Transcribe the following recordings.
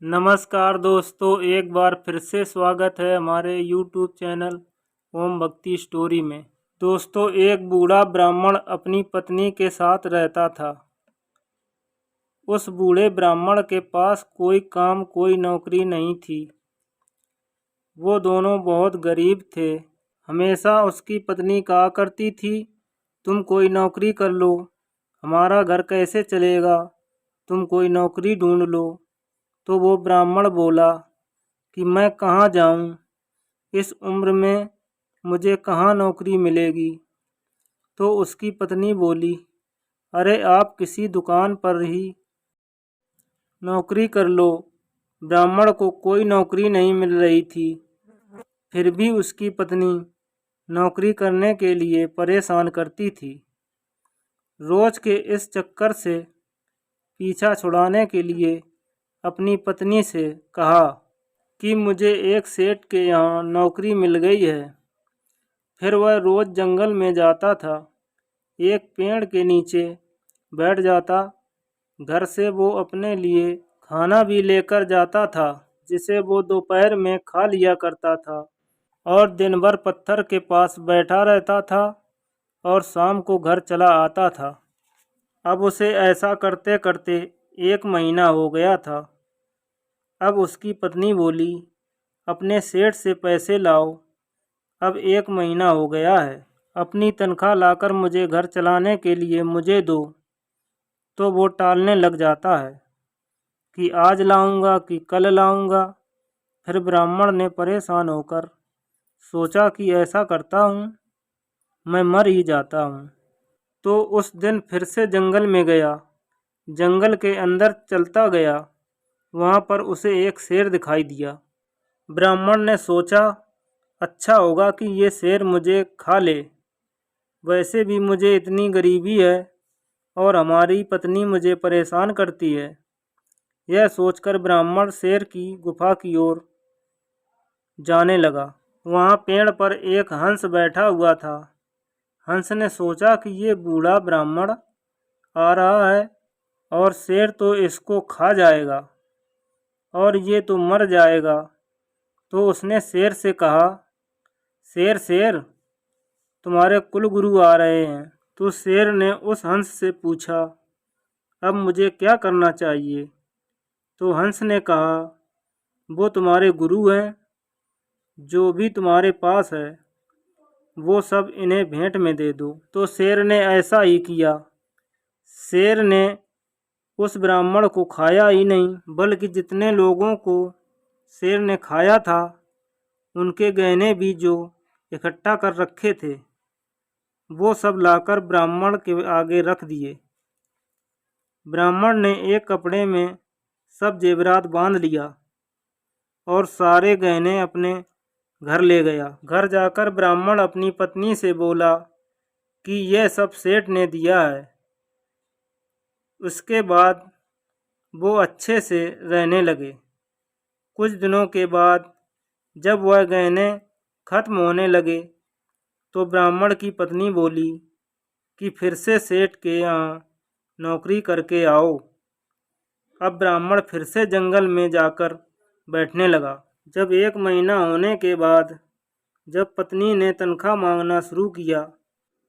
नमस्कार दोस्तों, एक बार फिर से स्वागत है हमारे YouTube चैनल ओम भक्ति स्टोरी में। दोस्तों, एक बूढ़ा ब्राह्मण अपनी पत्नी के साथ रहता था। उस बूढ़े ब्राह्मण के पास कोई काम कोई नौकरी नहीं थी। वो दोनों बहुत गरीब थे। हमेशा उसकी पत्नी कहा करती थी, तुम कोई नौकरी कर लो, हमारा घर कैसे चलेगा, तुम कोई नौकरी ढूंढ लो। तो वो ब्राह्मण बोला कि मैं कहाँ जाऊँ, इस उम्र में मुझे कहाँ नौकरी मिलेगी। तो उसकी पत्नी बोली, अरे आप किसी दुकान पर ही नौकरी कर लो। ब्राह्मण को कोई नौकरी नहीं मिल रही थी, फिर भी उसकी पत्नी नौकरी करने के लिए परेशान करती थी। रोज के इस चक्कर से पीछा छुड़ाने के लिए अपनी पत्नी से कहा कि मुझे एक सेठ के यहाँ नौकरी मिल गई है। फिर वह रोज जंगल में जाता था, एक पेड़ के नीचे बैठ जाता। घर से वो अपने लिए खाना भी लेकर जाता था, जिसे वो दोपहर में खा लिया करता था, और दिन भर पत्थर के पास बैठा रहता था और शाम को घर चला आता था। अब उसे ऐसा करते करते 1 महीना हो गया था। अब उसकी पत्नी बोली, अपने सेठ से पैसे लाओ, अब 1 महीना हो गया है, अपनी तनख्वाह लाकर मुझे घर चलाने के लिए मुझे दो। तो वो टालने लग जाता है कि आज लाऊंगा कि कल लाऊंगा। फिर ब्राह्मण ने परेशान होकर सोचा कि ऐसा करता हूँ, मैं मर ही जाता हूँ। तो उस दिन फिर से जंगल में गया। जंगल के अंदर चलता गया, वहाँ पर उसे एक शेर दिखाई दिया। ब्राह्मण ने सोचा, अच्छा होगा कि ये शेर मुझे खा ले, वैसे भी मुझे इतनी गरीबी है और हमारी पत्नी मुझे परेशान करती है। यह सोचकर ब्राह्मण शेर की गुफा की ओर जाने लगा। वहाँ पेड़ पर एक हंस बैठा हुआ था। हंस ने सोचा कि ये बूढ़ा ब्राह्मण आ रहा है और शेर तो इसको खा जाएगा और ये तो मर जाएगा। तो उसने शेर से कहा, शेर शेर, तुम्हारे कुल गुरु आ रहे हैं। तो शेर ने उस हंस से पूछा, अब मुझे क्या करना चाहिए। तो हंस ने कहा, वो तुम्हारे गुरु हैं, जो भी तुम्हारे पास है वो सब इन्हें भेंट में दे दो। तो शेर ने ऐसा ही किया। शेर ने उस ब्राह्मण को खाया ही नहीं, बल्कि जितने लोगों को शेर ने खाया था उनके गहने भी जो इकट्ठा कर रखे थे वो सब लाकर ब्राह्मण के आगे रख दिए। ब्राह्मण ने एक कपड़े में सब जेवरात बांध लिया और सारे गहने अपने घर ले गया। घर जाकर ब्राह्मण अपनी पत्नी से बोला कि यह सब सेठ ने दिया है। उसके बाद वो अच्छे से रहने लगे। कुछ दिनों के बाद जब वह गहने खत्म होने लगे तो ब्राह्मण की पत्नी बोली कि फिर से सेठ के यहाँ नौकरी करके आओ। अब ब्राह्मण फिर से जंगल में जाकर बैठने लगा। जब 1 महीना होने के बाद जब पत्नी ने तनख्वाह मांगना शुरू किया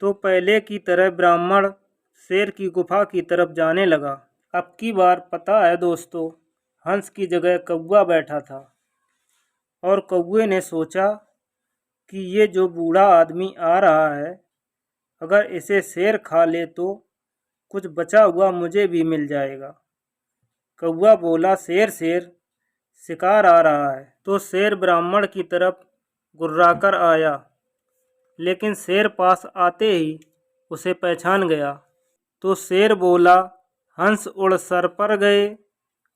तो पहले की तरह ब्राह्मण शेर की गुफा की तरफ जाने लगा। अब की बार पता है दोस्तों, हंस की जगह कौवा बैठा था और कौवे ने सोचा कि ये जो बूढ़ा आदमी आ रहा है, अगर इसे शेर खा ले तो कुछ बचा हुआ मुझे भी मिल जाएगा। कौवा बोला, शेर शेर, शिकार आ रहा है। तो शेर ब्राह्मण की तरफ गुर्राकर आया, लेकिन शेर पास आते ही उसे पहचान गया। तो शेर बोला, हंस उड़ सर पर गए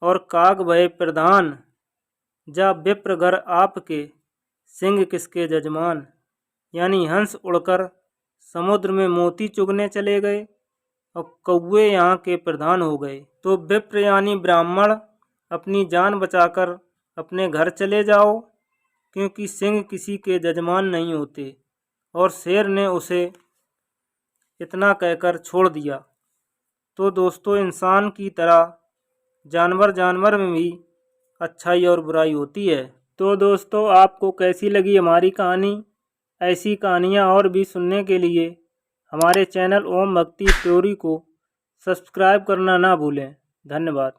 और काग भये प्रधान, जा विप्र घर आपके, सिंह किसके जजमान। यानी हंस उड़कर समुद्र में मोती चुगने चले गए और कौवे यहाँ के प्रधान हो गए। तो विप्र यानी ब्राह्मण, अपनी जान बचाकर अपने घर चले जाओ, क्योंकि सिंह किसी के जजमान नहीं होते। और शेर ने उसे इतना कहकर छोड़ दिया। तो दोस्तों, इंसान की तरह जानवर में भी अच्छाई और बुराई होती है। तो दोस्तों, आपको कैसी लगी हमारी कहानी? ऐसी कहानियाँ और भी सुनने के लिए हमारे चैनल ओम भक्ति स्टोरी को सब्सक्राइब करना ना भूलें। धन्यवाद।